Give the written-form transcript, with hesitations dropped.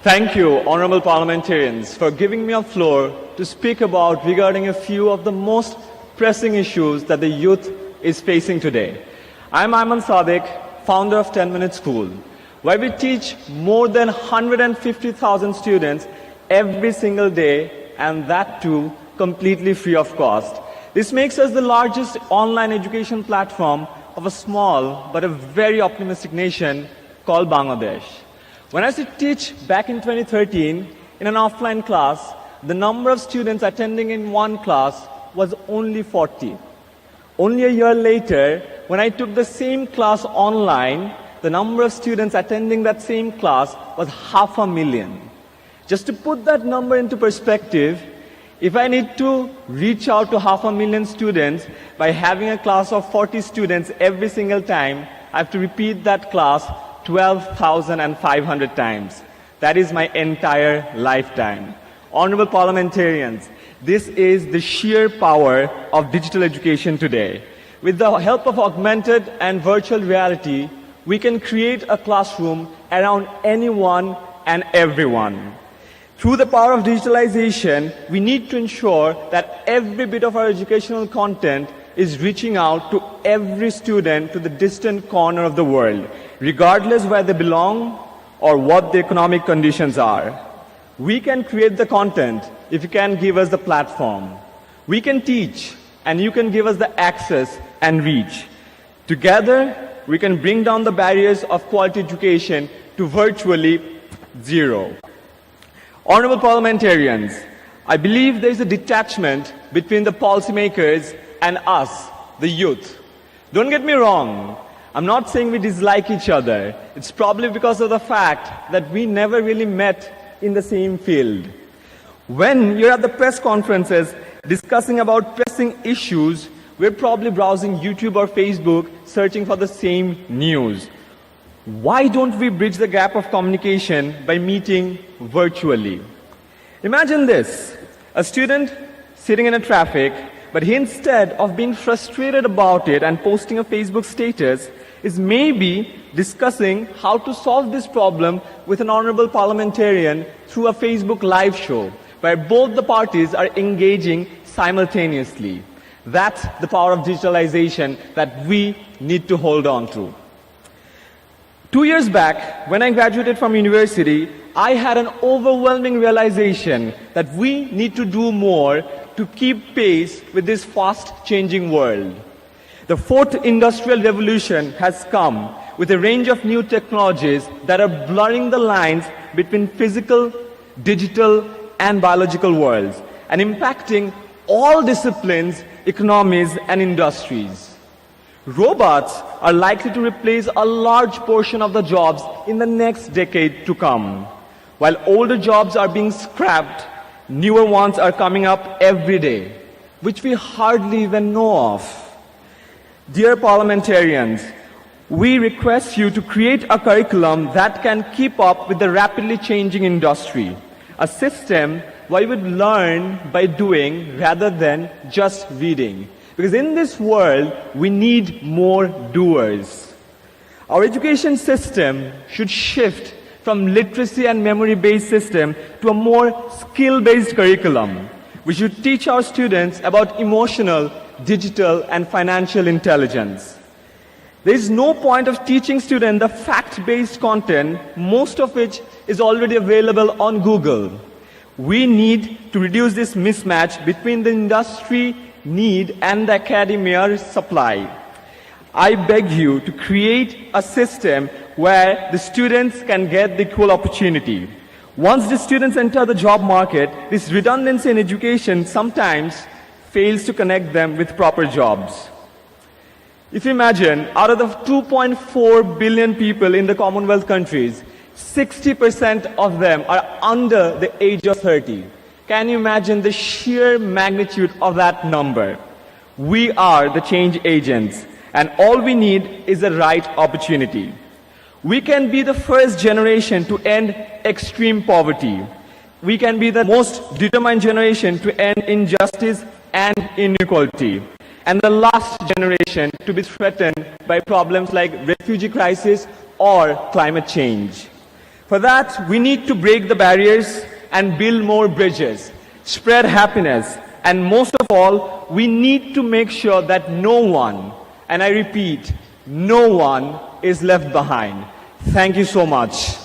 Thank you, honorable parliamentarians, for giving me a floor to speak about regarding a few of the most pressing issues that the youth is facing today. I'm Ayman Sadiq, founder of 10 Minute School, where we teach more than 150,000 students every single day, and that too completely free of cost. This makes us the largest online education platform of a small but a very optimistic nation called Bangladesh. When I used to teach back in 2013 in an offline class, the number of students attending in one class was only 40. Only a year later, when I took the same class online, the number of students attending that same class was 500,000. Just to put that number into perspective, if I need to reach out to 500,000 students by having a class of 40 students every single time, I have to repeat that class 12,500 times. That is my entire lifetime. Honorable parliamentarians, this is the sheer power of digital education today. With the help of augmented and virtual reality, we can create a classroom around anyone and everyone. Through the power of digitalization, we need to ensure that every bit of our educational content is reaching out to every student to the distant corner of the world, regardless where they belong or what the economic conditions are. We can create the content if you can give us the platform. We can teach, and you can give us the access and reach. Together, we can bring down the barriers of quality education to virtually zero. Honorable parliamentarians, I believe there is a detachment between the policymakers and us, the youth. Don't get me wrong, I'm not saying we dislike each other. It's probably because of the fact that we never really met in the same field. When you're at the press conferences discussing about pressing issues, we're probably browsing YouTube or Facebook searching for the same news. Why don't we bridge the gap of communication by meeting virtually? Imagine this, a student sitting in a traffic, but he, instead of being frustrated about it and posting a Facebook status, is maybe discussing how to solve this problem with an honorable parliamentarian through a Facebook live show, where both the parties are engaging simultaneously. That's the power of digitalization that we need to hold on to. 2 years back, when I graduated from university, I had an overwhelming realization that we need to do more to keep pace with this fast-changing world. The fourth industrial revolution has come with a range of new technologies that are blurring the lines between physical, digital, and biological worlds, and impacting all disciplines, economies, and industries. Robots are likely to replace a large portion of the jobs in the next decade to come. While older jobs are being scrapped, newer ones are coming up every day, which we hardly even know of. Dear parliamentarians, we request you to create a curriculum that can keep up with the rapidly changing industry, a system where we would learn by doing rather than just reading. Because in this world, we need more doers. Our education system should shift from literacy and memory-based system to a more skill-based curriculum. We should teach our students about emotional, digital, and financial intelligence. There is no point of teaching students the fact-based content, most of which is already available on Google. We need to reduce this mismatch between the industry need and the academia supply. I beg you to create a system where the students can get the equal opportunity. Once the students enter the job market, this redundancy in education sometimes fails to connect them with proper jobs. If you imagine, out of the 2.4 billion people in the Commonwealth countries, 60% of them are under the age of 30. Can you imagine the sheer magnitude of that number? We are the change agents, and all we need is the right opportunity. We can be the first generation to end extreme poverty. We can be the most determined generation to end injustice and inequality, and the last generation to be threatened by problems like refugee crisis or climate change. For that, we need to break the barriers and build more bridges, spread happiness, and most of all, we need to make sure that no one, and I repeat, no one is left behind. Thank you so much.